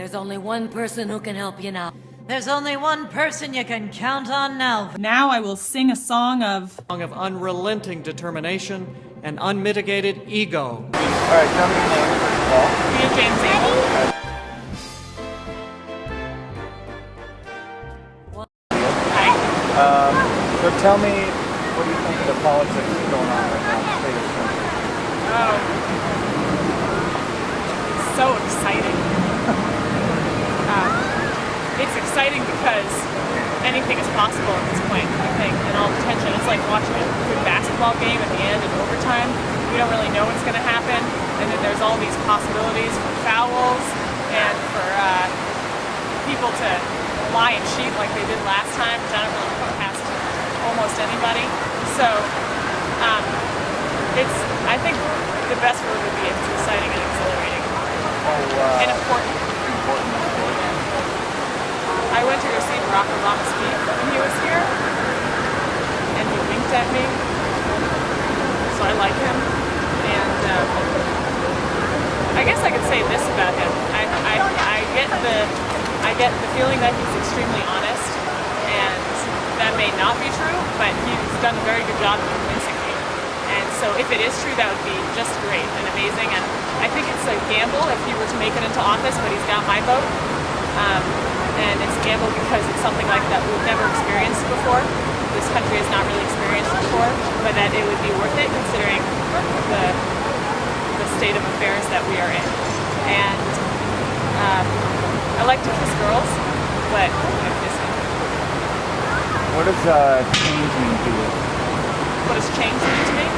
There's only one person who can help you now. There's only one person you can count on now. Now I will sing a song of unrelenting determination and unmitigated ego. All right, tell me your name first of all. Leah James Abel. So tell me, what do you think of the politics going on right now in the state of the country? Oh, so exciting. It's exciting because anything is possible at this point, I think, and all the tension. It's like watching a good basketball game at the end in overtime. We don't really know what's going to happen, and then there's all these possibilities for fouls and for people to lie and cheat like they did last time, which I don't really put past almost anybody. So I think the best word would be it's exciting and exhilarating. And important. I went to go see Barack Obama speak when he was here, and he winked at me, so I like him. And I guess I could say this about him. I get the feeling that he's extremely honest, and that may not be true, but he's done a very good job of convincing me. And so if it is true, that would be just great and amazing. And I think it's a gamble if he were to make it into office, but he's got my vote. And it's a gamble because it's something like that we've never experienced before. This country has not really experienced before, but that it would be worth it considering the state of affairs that we are in. And I like to kiss girls, but I'm kissing. What does change mean to you? What does change mean to me?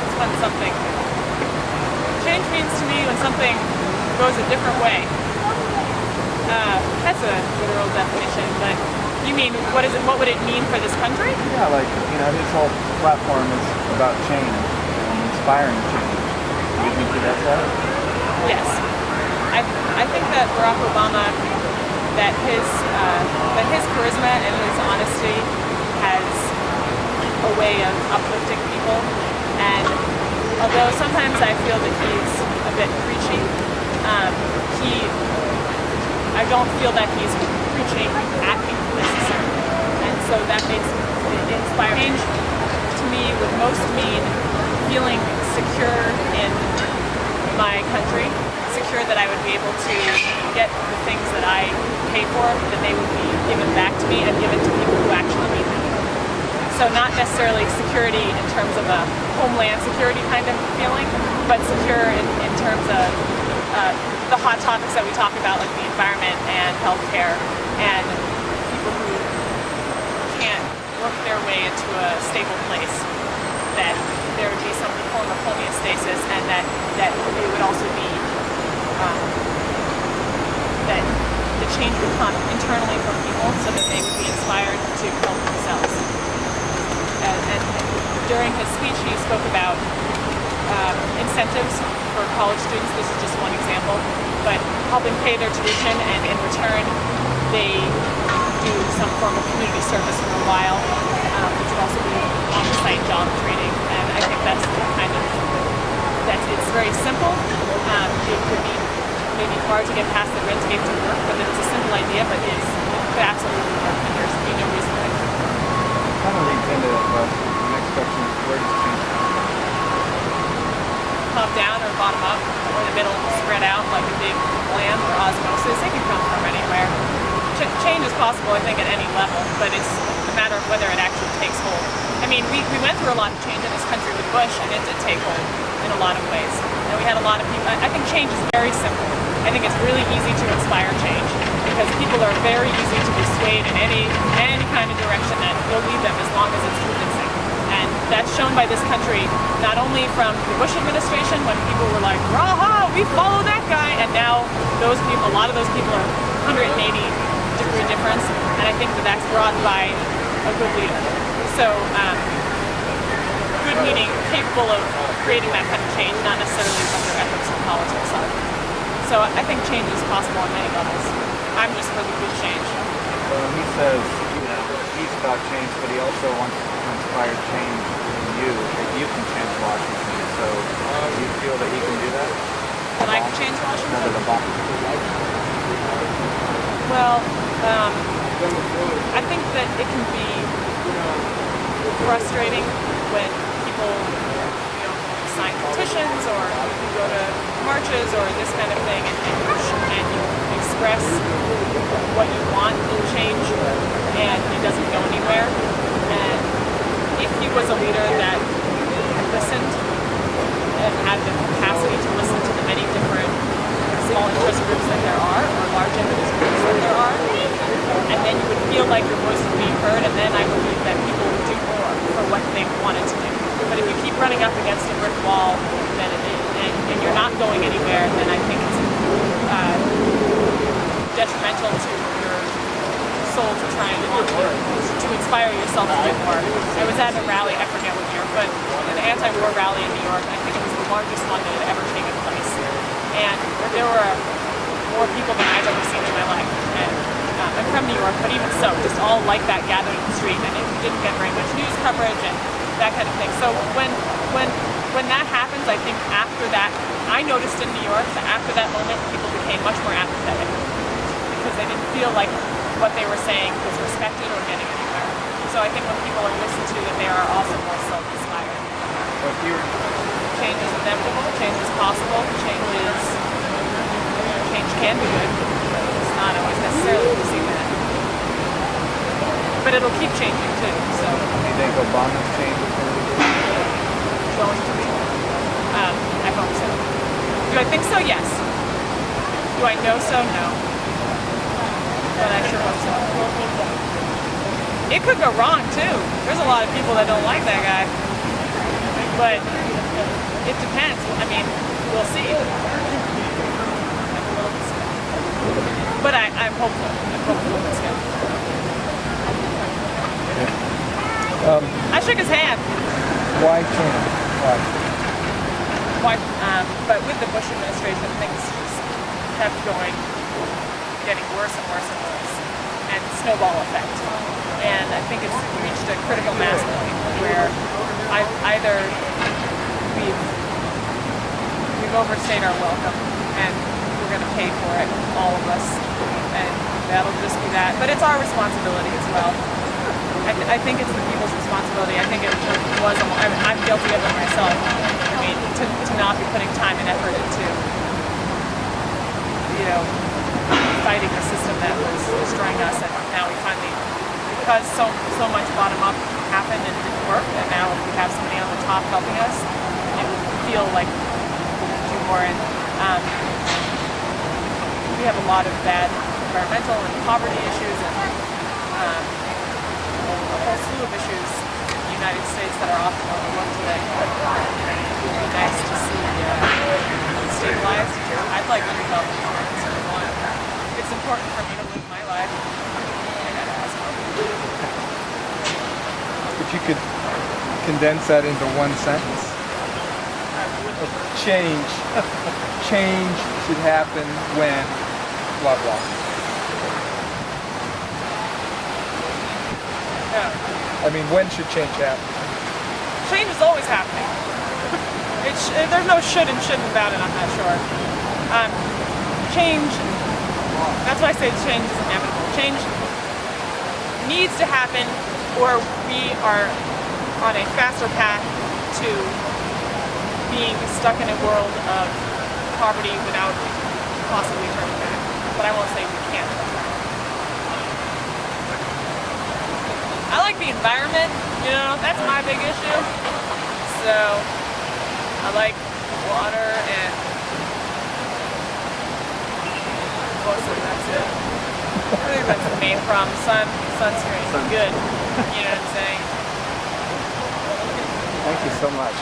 It's when something... Change means to me when something goes a different way. That's a literal definition, but you mean, what would it mean for this country? Yeah, like, his whole platform is about change and inspiring change. Do you think that's right? Yes. I think that Barack Obama, that his charisma and his honesty has a way of uplifting people, and although sometimes I feel that he's a bit preachy, I don't feel that he's preaching at people necessarily, and so that makes it inspiring. Change to me would most mean feeling secure in my country, secure that I would be able to get the things that I pay for, that they would be given back to me and given to people who actually need them. So not necessarily security in terms of a homeland security kind of feeling, but secure in terms of the hot topics that we talk about, like the environment and healthcare, and people who can't work their way into a stable place, that there would be some form of homeostasis, and that it would also be that the change would come internally from people so that they would be inspired to help themselves. And during his speech, he spoke about incentives for college students. This is just one example, but helping pay their tuition, and in return they do some form of community service for a while, which would also be on-site job training. And I think that's the kind of, it's very simple. It would be maybe hard to get past the red tape to work, but it's a simple idea, but it could absolutely work, and there's no reason why. Kind of leads into the next question is, where does change come from? Top down or bottom up, or the middle spread out like a big land or osmosis. It can come from anywhere. Change is possible, I think, at any level, but it's a matter of whether it actually takes hold. I mean, we went through a lot of change in this country with Bush, and it did take hold in a lot of ways. And we had a lot of people. I think change is very simple. I think it's really easy to inspire change because people are very easy to be swayed in any kind of direction that will lead them as long as it's convincing. And that's shown by this country, not only from the Bush administration, when people were like, "Raha, we follow that guy," and now those people, a lot of those people are 180-degree difference, and I think that's brought by a good leader. So, good meaning capable of creating that kind of change, not necessarily what their ethics and politics are. So I think change is possible on many levels. I'm just for the good change. So he says, he's about change, but he also wants to inspire change in you, that you can change Washington. So do you feel that he can do that? That I can change Washington? No, that Obama. Well, I think that it can be frustrating when people, sign petitions or you go to marches or this kind of thing, and you express what you want in change, and it doesn't go anywhere. And if he was a leader that listened and had the capacity to listen to the many different small interest groups that there are, or large interest groups that there are, and then you would feel like your voice would be heard, and then I believe that people would do more for what they wanted to do. But if you keep running up against a brick wall, then and you're not going anywhere, then I think it's detrimental to your soul to try and to inspire yourself to do more. I was at a rally, I forget what year, but an anti-war rally in New York, and I think it was the largest one that had ever taken place. And there were more people than I've ever seen in my life. And I'm from New York, but even so, just all like that gathered in the street, and it didn't get very much news coverage and that kind of thing. So when that happens, I think after that, I noticed in New York that after that moment, people became much more apathetic because they didn't feel like what they were saying was respected or getting anywhere. So I think when people are listened to, that they are also more self-inspired. Change is inevitable. Change is possible. Change can be good. It's not always necessarily the same that. But it'll keep changing too. So. You think Obama's change is going to be? I hope so. Do I think so? Yes. Do I know so? No. But I sure hope so. It could go wrong too. There's a lot of people that don't like that guy. But it depends. I mean, we'll see. I'm a little bit scared. But I'm hopeful. I'm hopeful it's good. I shook his hand. Why change? Why? But with the Bush administration, things just kept getting worse and worse and worse, and snowball effect. And I think it's reached a critical mass point where either we've overstayed our welcome, and we're going to pay for it, all of us, and that'll just be that. But it's our responsibility as well. I think it's the people's responsibility. I think it was. I'm guilty of it myself. I mean, to not be putting time and effort into, fighting a system that was destroying us, and now we finally, because so much bottom up happened and didn't work, and now we have somebody on the top helping us, it would feel like we could do more. And we have a lot of bad environmental and poverty issues, and a whole slew of issues in the United States that are often overlooked today. It would be nice to see stabilized. I'd like good health insurance, number one. It's important for me to live my life. I gotta ask help. If you could condense that into one sentence. Change. Change should happen when blah blah. Yeah. I mean, when should change happen? Change is always happening. There's no should and shouldn't about it, I'm not sure. Change, that's why I say change is inevitable. Change needs to happen, or we are on a faster path to being stuck in a world of poverty without possibly turning back. But I won't say we can't turn back. I like the environment, that's my big issue. So I like water and mostly that's it. I think that's the main problem. Sun's good. You know what I'm saying? Thank you so much.